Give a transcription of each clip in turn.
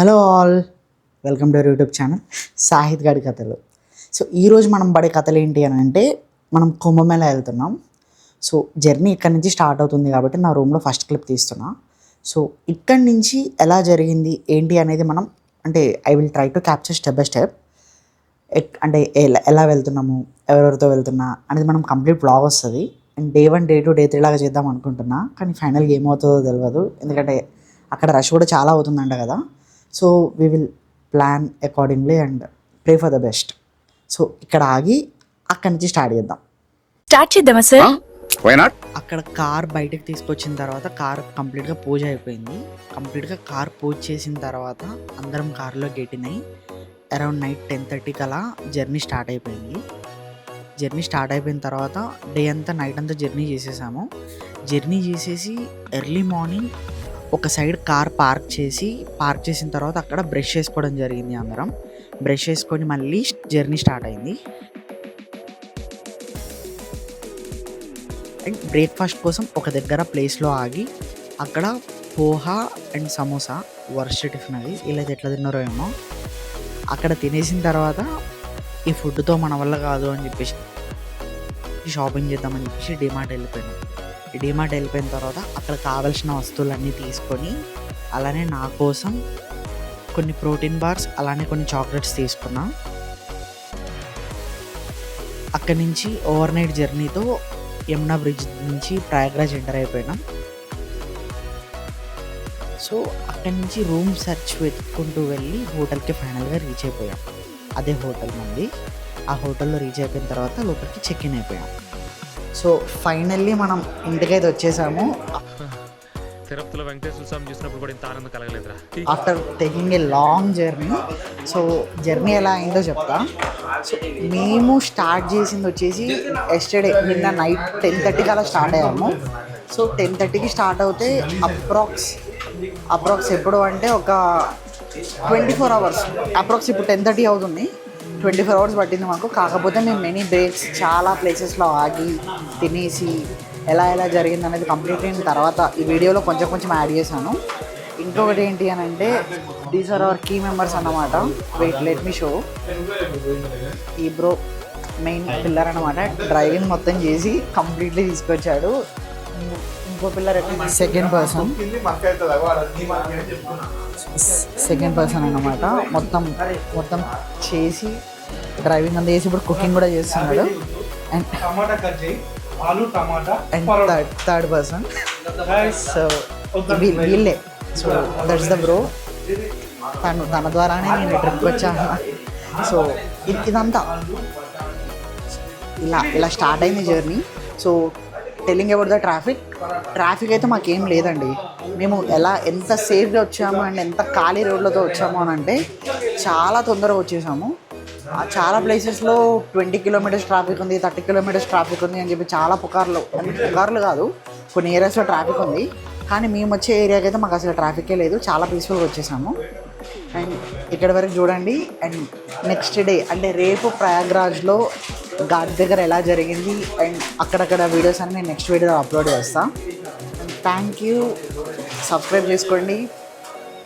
Hello all, welcome to our YouTube channel Sahith గాడి కథలు. So ఈరోజు మనం పడే కథలు ఏంటి అని అంటే, మనం కుంభమేళా వెళ్తున్నాం. సో జర్నీ ఇక్కడి నుంచి స్టార్ట్ అవుతుంది కాబట్టి నా రూమ్లో ఫస్ట్ క్లిప్ తీస్తున్నా. సో ఇక్కడి నుంచి ఎలా జరిగింది ఏంటి అనేది మనం అంటే I will try to capture step by step. అంటే ఎలా వెళ్తున్నాము, ఎవరెవరితో వెళ్తున్నా అనేది మనం కంప్లీట్ బ్లాగ్ వస్తుంది. అండ్ డే 1, డే 2, డే 3 లాగా చేద్దాం అనుకుంటున్నా, కానీ ఫైనల్గా ఏమవుతుందో తెలియదు. ఎందుకంటే అక్కడ రష్ కూడా చాలా అవుతుందంట కదా. So we will plan accordingly and pray for the best. So ఇక్కడ ఆగి అక్కడి నుంచి స్టార్ట్ చేద్దామా సార్? అక్కడ కార్ బయటకు తీసుకొచ్చిన తర్వాత కార్ కంప్లీట్గా పూజ అయిపోయింది. కంప్లీట్గా కార్ పూజ చేసిన తర్వాత అందరం కార్లో గెట్టినాయి. అరౌండ్ నైట్ 10:30 అలా జర్నీ స్టార్ట్ అయిపోయింది. జర్నీ స్టార్ట్ అయిపోయిన తర్వాత డే అంతా నైట్ అంతా జర్నీ చేసేసాము. జర్నీ చేసేసి ఎర్లీ మార్నింగ్ ఒక సైడ్ కార్ పార్క్ చేసిన తర్వాత అక్కడ బ్రష్ చేసుకోవడం జరిగింది. అందరం బ్రష్ చేసుకొని మళ్ళీ జర్నీ స్టార్ట్ అయింది. అండ్ బ్రేక్ఫాస్ట్ కోసం ఒక దగ్గర ప్లేస్లో ఆగి అక్కడ poha and samosa worst tiffin అది. ఇలా ఎట్లా తిన్నారో ఏమో. అక్కడ తినేసిన తర్వాత ఈ ఫుడ్తో మన వల్ల కాదు అని చెప్పేసి షాపింగ్ చేద్దామని చెప్పేసి డిమార్ట్ వెళ్ళిపోయాను. డిమార్ట్ వెళ్ళిపోయిన తర్వాత అక్కడ కావాల్సిన వస్తువులన్నీ తీసుకొని అలానే నా కోసం కొన్ని ప్రోటీన్ బార్స్ అలానే కొన్ని చాక్లెట్స్ తీసుకున్నా. అక్కడి నుంచి ఓవర్ నైట్ జర్నీతో యమునా బ్రిడ్జ్ నుంచి ప్రయాగ్రాజ్ ఎంటర్ అయిపోయినాం. సో అక్కడి నుంచి రూమ్ సెర్చ్ వెతుక్కుంటూ వెళ్ళి హోటల్కి ఫైనల్గా రీచ్ అయిపోయాం. అదే హోటల్ మంది. ఆ హోటల్లో రీచ్ అయిపోయిన తర్వాత లోపలికి చెక్ ఇన్ అయిపోయాం. సో ఫైనల్లీ మనం ఇంటికైతే వచ్చేసాము. తిరుపతిలో వెంకటేశ్వర స్వామి చూసినప్పుడు కూడా ఇంత ఆనందం కలగలేదురా. After taking a long journey. So journey ఎలా అయిందో చెప్తా. సో మేము స్టార్ట్ చేసింది వచ్చేసి ఎస్టర్డే నిన్న నైట్ 10:30 అలా స్టార్ట్ అయ్యాము. సో 10:30కి స్టార్ట్ అవుతే అప్రాక్స్ ఎప్పుడు అంటే ఒక 24 అవర్స్ అప్రాక్స్. ఇప్పుడు 10:30 అవుతుంది. 24 అవర్స్ పట్టింది మాకు. కాకపోతే మేము మెనీ బ్రేక్స్ చాలా ప్లేసెస్లో ఆగి తినేసి ఎలా జరిగింది అనేది కంప్లీట్ అయిన తర్వాత ఈ వీడియోలో కొంచెం యాడ్ చేశాను. ఇంకొకటి ఏంటి అని అంటే, these are our key members అన్నమాట. Wait, let me show. ఈ బ్రో మెయిన్ పిల్లర్ అన్నమాట. డ్రైవింగ్ మొత్తం చేసి కంప్లీట్లీ తీసుకొచ్చాడు. ఇంకో పిల్లర్ సెకండ్ పర్సన్ అన్నమాట. మొత్తం చేసి డ్రైవింగ్ అంతా చేసి ఇప్పుడు కుకింగ్ కూడా చేస్తున్నాడు. అండ్ థర్డ్ పర్సన్ సో వీళ్ళే. So that's the bro. తన ద్వారానే నేను ట్రిప్కి వచ్చాను. సో ఇదంతా ఇలా స్టార్ట్ అయింది journey. So telling about the traffic అయితే మాకేం లేదండి. మేము ఎంత సేఫ్గా వచ్చాము అండ్ ఎంత ఖాళీ రోడ్లతో వచ్చాము అని అంటే చాలా తొందరగా వచ్చేసాము. చాలా ప్లేసెస్లో 20 కిలోమీటర్స్ ట్రాఫిక్ ఉంది, 30 కిలోమీటర్స్ ట్రాఫిక్ ఉంది అని చెప్పి చాలా పుకార్లు కాదు, కొన్ని ఏరియాస్లో ట్రాఫిక్ ఉంది. కానీ మేము వచ్చే ఏరియాకి అయితే మాకు అసలు ట్రాఫికే లేదు. చాలా పీస్ఫుల్గా వచ్చేసాము. అండ్ ఇక్కడ వరకు చూడండి. అండ్ నెక్స్ట్ డే అంటే రేపు ప్రయాగ్రాజ్లో ఘాట్ దగ్గర ఎలా జరిగింది అండ్ అక్కడక్కడ వీడియోస్ అన్ని నేను నెక్స్ట్ వీడియోలో అప్లోడ్ చేస్తాను. Thank you. సబ్స్క్రైబ్ చేసుకోండి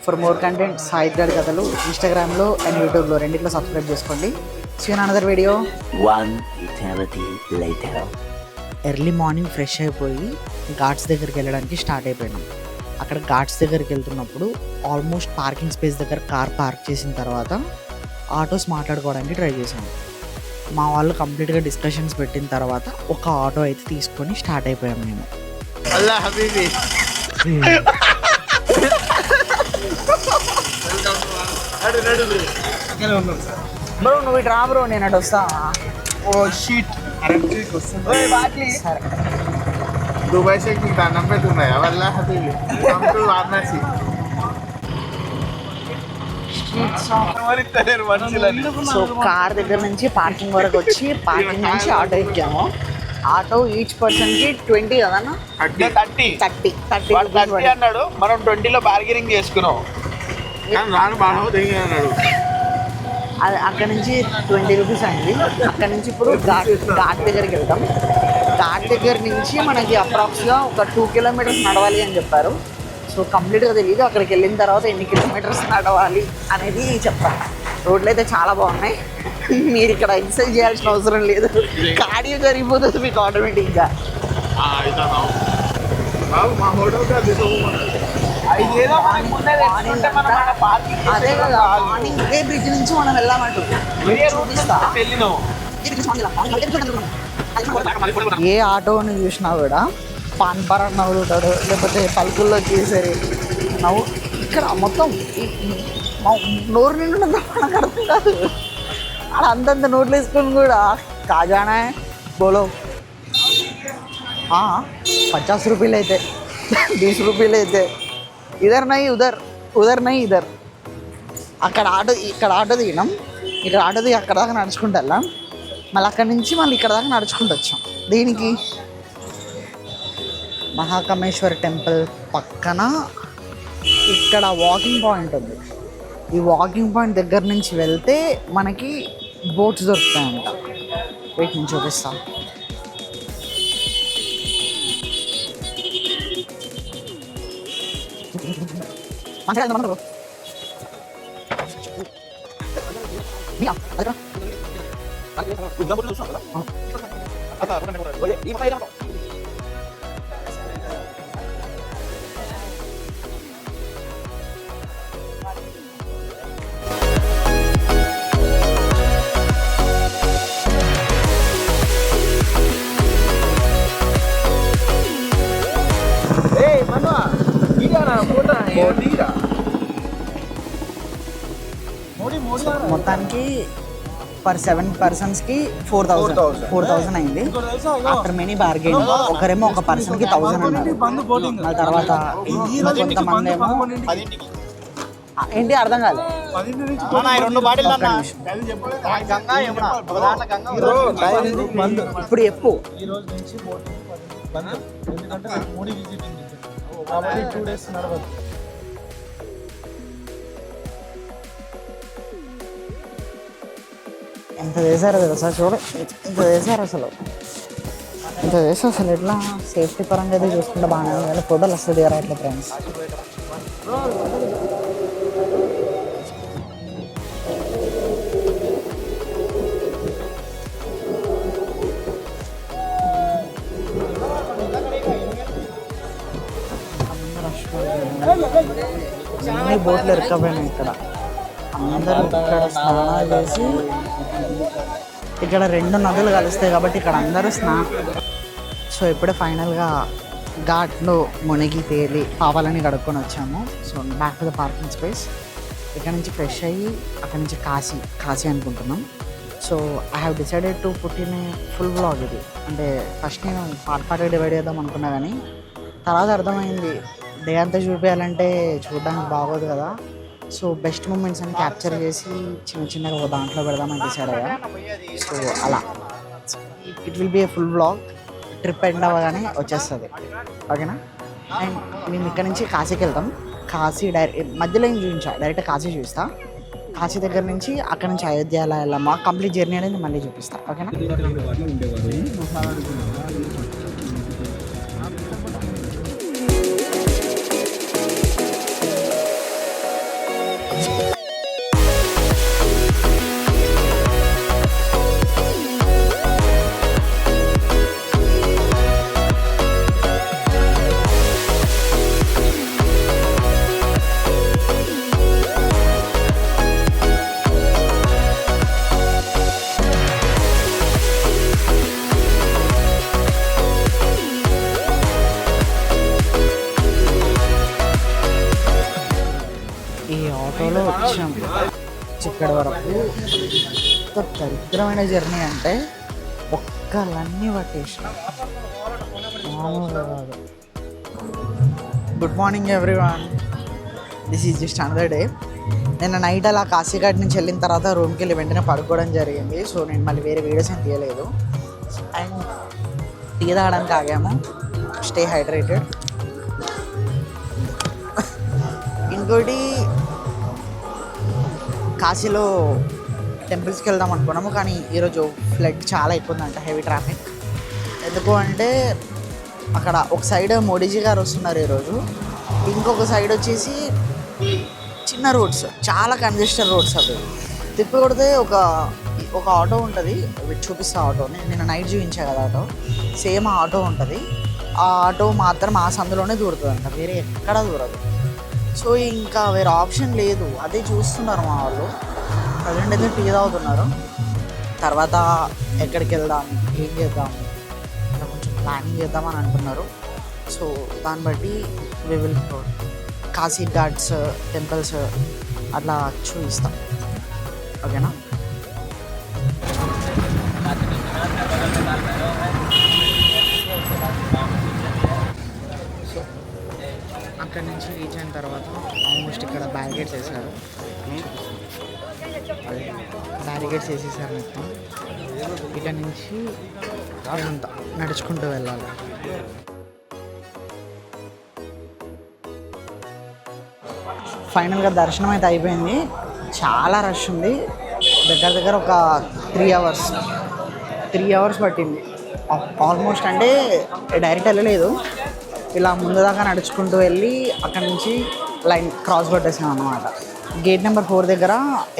ఫర్ మోర్ కంటెంట్. సాహిత్ గాడి కథలు ఇన్స్టాగ్రామ్లో అండ్ యూట్యూబ్లో రెండిట్లో సబ్స్క్రైబ్ చేసుకోండి. See you in another video. Early morning fresh అయిపోయి ఘాట్స్ దగ్గరికి వెళ్ళడానికి స్టార్ట్ అయిపోయినాం. అక్కడ ఘాట్స్ దగ్గరికి వెళ్తున్నప్పుడు ఆల్మోస్ట్ పార్కింగ్ స్పేస్ దగ్గర కార్ పార్క్ చేసిన తర్వాత ఆటోస్ మాట్లాడుకోవడానికి ట్రై చేశాము. మా వాళ్ళు కంప్లీట్గా డిస్కషన్స్ పెట్టిన తర్వాత ఒక ఆటో అయితే తీసుకొని స్టార్ట్ అయిపోయాం మేము. బ్రో నువ్వు ఇటు రా బ్రో, నేను అటు వస్తా. दुबई से नंबर तुम्हें वल्ला हबीबी हम तो वाराणसी సో కార్ దగ్గర నుంచి పార్కింగ్ వరకు వచ్చి పార్కింగ్ నుంచి ఆటో ఎక్కాము. ఆటో ఈచ్ పర్సన్కి 20 కదన్నా, 30 అన్నాడు. మనం 20లో బార్గెనింగ్ చేసుకున్నాం. రాను బాగా అన్నాడు. అది అక్కడ నుంచి 20 రూపీస్ అయింది. అక్కడ నుంచి ఇప్పుడు ఘాట్ దగ్గరికి వెళ్తాం. ఘాట్ దగ్గర నుంచి మనకి అప్రాక్స్గా ఒక 2 కిలోమీటర్స్ నడవాలి అని చెప్పారు. సో కంప్లీట్గా తెలియదు. అక్కడికి వెళ్ళిన తర్వాత ఎన్ని కిలోమీటర్స్ నడవాలి అనేది చెప్తాను. రోడ్లు అయితే చాలా బాగున్నాయి. మీరు ఇక్కడ ఎక్సర్సైజ్ చేయాల్సిన అవసరం లేదు, కార్డియో జరిగిపోతుంది మీకు ఆటోమేటిక్గా. అదే కదా, మార్నింగ్ ఇదే బ్రిడ్జ్ నుంచి మనం వెళ్ళామంటూ చూపిస్తా. ఏ ఆటోని చూసినా కూడా పాన్ పరాగ్ నవ్వులుతాడు, లేకపోతే పలుకుల్లో చేసేది నవ్వు. ఇక్కడ మొత్తం నోరు నిండు మనకు అర్థం కాదు. అక్కడ అంతంత నోట్లు వేసుకొని కూడా కాజానా బోలో 50 రూపాయలు అయితే 20 రూపాయలు అయితే ఇదర్ నై ఉదర్, ఉదర్ నై ఇదర్. అక్కడ ఇక్కడ ఆటో దిగినాం, ఇక్కడ ఆటో దిగి అక్కడ దాకా నడుచుకుంటూ వెళ్ళాం. మళ్ళీ అక్కడి నుంచి మళ్ళీ ఇక్కడ దాకా నడుచుకుంటూ వచ్చాం. దీనికి మహాకామేశ్వర్ టెంపుల్ పక్కన ఇక్కడ వాకింగ్ పాయింట్ ఉంది. ఈ వాకింగ్ పాయింట్ దగ్గర నుంచి వెళ్తే మనకి బోట్స్ దొరుకుతాయంట. వీటి నుంచి చూపిస్తాం. మొత్తానికి పర్ 7 పర్సన్స్కి 4,000 అయింది. ఆఫ్టర్ మెనీ బార్గెన్ ఒకరేమో ఒక పర్సన్కి 1,000 అన్నారు. ఆ తర్వాత కొంతమంది ఏమో ఏంటి అర్థం కాలేదు. ఇప్పుడు చెప్పు. ఎంత చేశారో తెలుసా, చూడు ఇంత చేశారు అసలు. ఇంత చేస్తే అసలు ఎట్లా సేఫ్టీ పరంగా అయితే చూసుకుంటే బాగానే ఉంది, కానీ ఫోటోలు వస్తుంది కదా అట్లా ఫ్రెండ్స్. అన్ని బోట్లు ఎరకపోయినాయి ఇక్కడ. అందరూ ఇక్కడ స్నానాలు చేసి, ఇక్కడ 2 నదులు కలుస్తాయి కాబట్టి ఇక్కడ అందరూ సో ఇప్పుడే ఫైనల్గా ఘాట్లో మునిగి తేలి పాపాలని కడుక్కొని వచ్చాము. So back to the parking space. ఇక్కడ నుంచి ఫ్రెష్ అయ్యి అక్కడ నుంచి కాశీ అనుకుంటున్నాం. So I have decided to put in full vlog ఇది. అంటే ఫస్ట్ నేను పార్ట్గా డివైడ్ చేద్దాం అనుకున్నా, కానీ తర్వాత అర్థమైంది డే అంతా చూపించాలంటే చూడడానికి బాగోదు కదా. సో బెస్ట్ మూమెంట్స్ అని క్యాప్చర్ చేసి చిన్నగా ఒక దాంట్లో పెడదామని డిసైడ్ అయ్యా. సో అలా it will be A full vlog. Trip end అవ్వగానే వచ్చేస్తుంది, ఓకేనా. అండ్ మేము ఇక్కడ నుంచి కాశీకి వెళ్తాం. కాశీ మధ్యలో ఏం చూపించా, డైరెక్ట్ కాశీ చూపిస్తా. కాశీ దగ్గర నుంచి అక్కడ నుంచి అయోధ్య అలా వెళ్ళాము. కంప్లీట్ జర్నీ అనేది మళ్ళీ చూపిస్తా, ఓకేనా. ఈ ఆటోలో వచ్చాం ఇక్కడ వరకు. దరిద్రమైన జర్నీ అంటే ఒక్కలన్నీ పట్టేసాం, మామూలుగా కాదు. Good morning everyone, this is just another day. నేను నైట్ అలా కాశీఘాట్ నుంచి వెళ్ళిన తర్వాత రూమ్కి వెళ్ళి వెంటనే పడుకోవడం జరిగింది. సో నేను మళ్ళీ వేరే వీడియోస్ ఏం తీయలేదు. అండ్ టీ తాగడానికి ఆగాము. Stay hydrated. ఇంకోటి కాశీలో టెంపుల్స్కి వెళ్దాం అనుకున్నాము, కానీ ఈరోజు ఫ్లడ్ చాలా ఎక్కువ ఉందంట, హెవీ ట్రాఫిక్. ఎందుకు అంటే అక్కడ ఒక సైడ్ మోడీజీ గారు వస్తున్నారు ఈరోజు, ఇంకొక సైడ్ వచ్చేసి చిన్న రోడ్స్, చాలా కంజెస్టెడ్ రోడ్స్ అవి. తిప్పి కొడితే ఒక ఆటో ఉంటుంది, చూపిస్తా ఆటోని. నేను నైట్ చూపించా కదా ఆటో, సేమ్ ఆటో ఉంటుంది. ఆ ఆటో మాత్రం ఆ సందులోనే దూరుతుందంట, వేరే ఎక్కడా దూరదు. సో ఇంకా వేరే ఆప్షన్ లేదు, అదే చూస్తున్నారు మా వాళ్ళు. ప్రజెంట్ అయితే టీ తాగుతున్నారు. తర్వాత ఎక్కడికి వెళ్దాం, ఏం చేద్దాం, ఇంకా కొంచెం ప్లానింగ్ చేద్దామని అంటున్నారు. సో దాన్ని బట్టి we will Kashi ghats, temples అట్లా చూపిస్తాం. ఓకేనా? సో అక్కడి నుంచి రీచ్ అయిన తర్వాత ఆల్మోస్ట్ ఇక్కడ బ్యారికేడ్స్ వేసారు. బ్యారికేడ్స్ వేసేసారు మొత్తం. ఇక్కడ నుంచి అంతా నడుచుకుంటూ వెళ్ళాలి. ఫైనల్గా దర్శనం అయితే అయిపోయింది. చాలా రష్ ఉంది. దగ్గర దగ్గర ఒక 3 అవర్స్ పట్టింది ఆల్మోస్ట్. అంటే డైరెక్ట్ వెళ్ళలేదు, ఇలా ముందు దాకా నడుచుకుంటూ వెళ్ళి అక్కడి నుంచి లైన్ క్రాస్ కొట్టేసాం అన్నమాట. గేట్ నెంబర్ 4 దగ్గర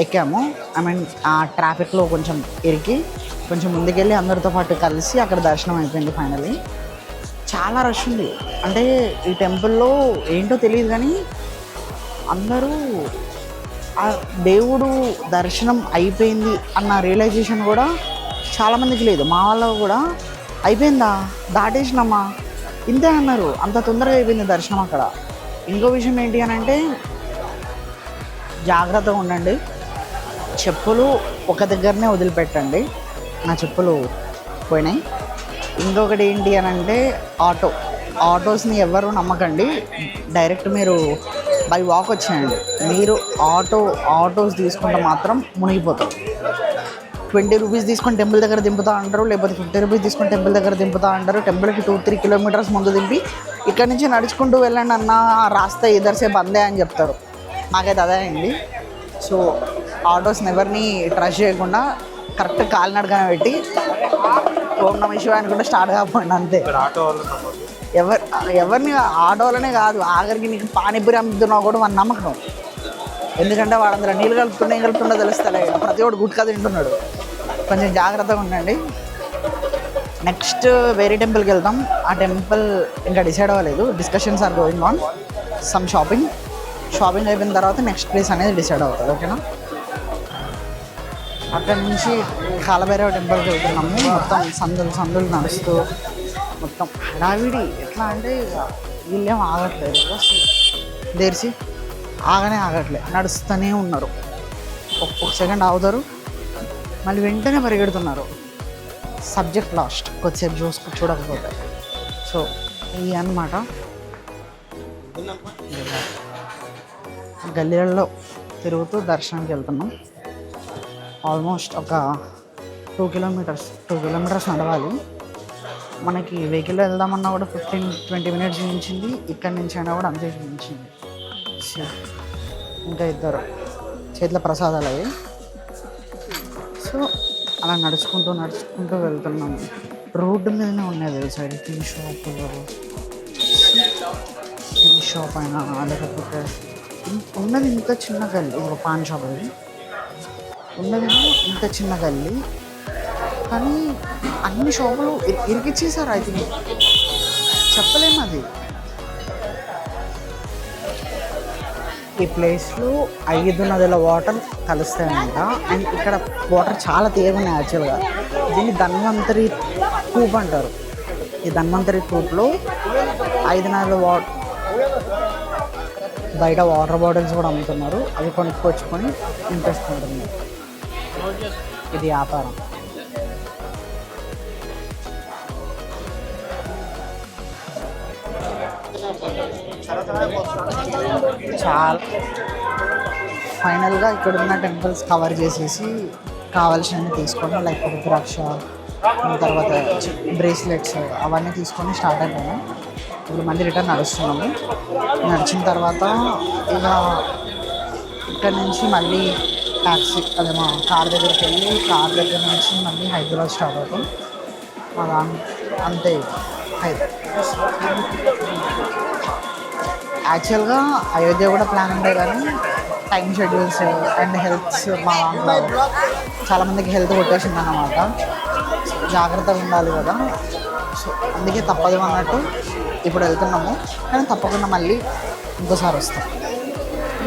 ఎక్కాము. ఐ మీన్ ఆ ట్రాఫిక్లో కొంచెం ఇరికి కొంచెం ముందుకెళ్ళి అందరితో పాటు కలిసి అక్కడ దర్శనం అయిపోయింది ఫైనల్లీ. చాలా రష్ ఉంది. అంటే ఈ టెంపుల్లో ఏంటో తెలియదు కానీ అందరూ ఆ దేవుడు దర్శనం అయిపోయింది అన్న రియలైజేషన్ కూడా చాలామందికి లేదు. మా వాళ్ళు కూడా అయిపోయిందా, దాటేసినమ్మా, ఇంతే అన్నారు. అంత తొందరగా అయిపోయింది దర్శనం అక్కడ. ఇంకో విషయం ఏంటి అని అంటే జాగ్రత్తగా ఉండండి, చెప్పులు ఒక దగ్గరనే వదిలిపెట్టండి. నా చెప్పులు పోయినాయి. ఇంకొకటి ఏంటి అని అంటే ఆటోస్ని ఎవరు నమ్మకండి. డైరెక్ట్ మీరు బై వాక్ వచ్చేయండి. మీరు ఆటోస్ తీసుకుంటే మాత్రం మునిగిపోతారు. 20 రూపీస్ తీసుకొని టెంపుల్ దగ్గర దింపుతా అంటారు, లేకపోతే 50 రూపీస్ తీసుకొని టెంపుల్ దగ్గర దింపుతా అంటారు. టెంపుల్కి 2-3 కిలోమీటర్స్ ముందు దింపి ఇక్కడ నుంచి నడుచుకుంటూ వెళ్ళండి అన్న, రాస్తా ఇద్దరిసే బందే అని చెప్తారు. నాకైతే అదే అయింది. సో ఆటోస్ని ఎవరిని ట్రస్ట్ చేయకుండా కరెక్ట్ కాలినడకనే పెట్టి ఓం నమః శివాయ అనుకుంటే స్టార్ట్ కాకపోయింది అంతే. ఎవరిని ఆటోలనే కాదు, ఆఖరికి నీకు పానీపూరి అమ్ముతున్నావు కూడా మన నమ్మకం. ఎందుకంటే వాడందరూ నీళ్ళు కలుపుతుండే తెలుస్తలే, ప్రతి ఒక్కడు గుట్కా తింటున్నాడు. కొంచెం జాగ్రత్తగా ఉండండి. నెక్స్ట్ వేరే టెంపుల్కి వెళ్తాం. ఆ టెంపుల్ ఇంకా డిసైడ్ అవ్వలేదు, discussions are going on. Some shopping అయిపోయిన తర్వాత నెక్స్ట్ ప్లేస్ అనేది డిసైడ్ అవుతుంది. ఓకేనా? అక్కడి నుంచి కాలభైరవ టెంపుల్కి వెళ్తున్నాము. మొత్తం సందులు నడుస్తూ మొత్తం హడావిడి. ఎట్లా అంటే వీళ్ళేం ఆగట్లేదు, దేర్చి ఆగట్లేదు, నడుస్తూనే ఉన్నారు. ఒక్కొక్క సెకండ్ ఆగుతారు, మళ్ళీ వెంటనే పరిగెడుతున్నారు. సబ్జెక్ట్ లాస్ట్ కొద్దిసేపు చూడకపోతే. సో ఇవి అన్నమాట. గల్లీలలో తిరుగుతూ దర్శనానికి వెళ్తున్నాం. ఆల్మోస్ట్ ఒక 2 కిలోమీటర్స్ నడవాలి. మనకి వెహికల్లో వెళ్దామన్నా కూడా 15-20 మినిట్స్ మించింది. ఇక్కడి నుంచి అయినా కూడా అంతే మించింది. ఇంకా ఇద్దరు చేతిలో ప్రసాదాలు అవి. సో అలా నడుచుకుంటూ వెళ్తున్నాము. రోడ్డు మీదనే ఉన్నాయి తెలుసా టీ షాప్ అయినా, లేకపోతే ఉన్నది ఇంత చిన్న గల్లీ. ఒక పాన్ షాప్ అది ఉన్నది ఇంత చిన్న గల్లీ, కానీ అన్ని షాపులు ఇరికిచ్చేసారు. ఐ థింక్ చెప్పలేము అది. ఈ ప్లేస్లో 5 నదుల వాటర్ కలుస్తాయంట. అండ్ ఇక్కడ వాటర్ చాలా తీయగా ఉన్నాయి యాక్చువల్గా. దీన్ని ధన్వంతరి కూప్ అంటారు. ఈ ధన్వంతరి కూప్లో 5 నదుల బయట వాటర్ బాటిల్స్ కూడా అమ్ముతున్నారు. అవి కొనుక్కొచ్చుకొని నింపేసుకుంటున్నారు. ఇది వ్యాపారం. చాలా ఫైనల్గా ఇక్కడ ఉన్న టెంపుల్స్ కవర్ చేసేసి కావాల్సినవి తీసుకొని, లైక్ రుద్రాక్ష, తర్వాత బ్రేస్లెట్స్ అవన్నీ తీసుకొని స్టార్ట్ అయిపోయాము. ఇప్పుడు మళ్ళీ రిటర్న్ నడుస్తున్నాము. నడిచిన తర్వాత ఇక ఇక్కడ నుంచి మళ్ళీ ట్యాక్సీ అదే మా కార్ దగ్గరికి వెళ్ళి కార్ దగ్గర నుంచి మళ్ళీ హైదరాబాద్ స్టార్ట్ అవుతాం. అంతే. యాక్చువల్గా అయోధ్య కూడా ప్లాన్ ఉండే కానీ టైం షెడ్యూల్స్ అండ్ హెల్త్ మా దాంట్లో చాలామందికి హెల్త్ కొట్టేసింది అన్నమాట. జాగ్రత్తగా ఉండాలి కదా, సో అందుకే తప్పదు అన్నట్టు ఇప్పుడు వెళ్తున్నాము. కానీ తప్పకుండా మళ్ళీ ఇంకోసారి వస్తాం.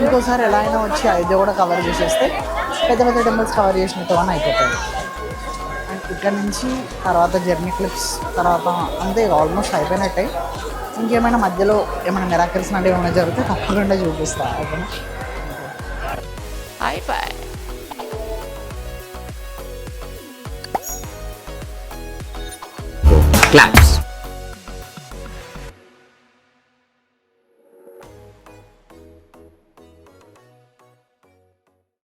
ఇంకోసారి ఎలా అయినా వచ్చి అయోధ్య కూడా కవర్ చేసేస్తే పెద్ద పెద్ద టెంపుల్స్ కవర్ చేసినట్టు అని అయిపోతాయి. అండ్ ఇక్కడ నుంచి తర్వాత జర్నీ క్లిప్స్ తర్వాత అంతే ఆల్మోస్ట్ అయిపోయినట్టే. ఇంకేమైనా మధ్యలో ఏమైనా మిరాకిల్స్ లాంటివి ఏమైనా జరిగితే తప్పకుండా చూపిస్తా. ఓకేనా? అయిపోయి Claps.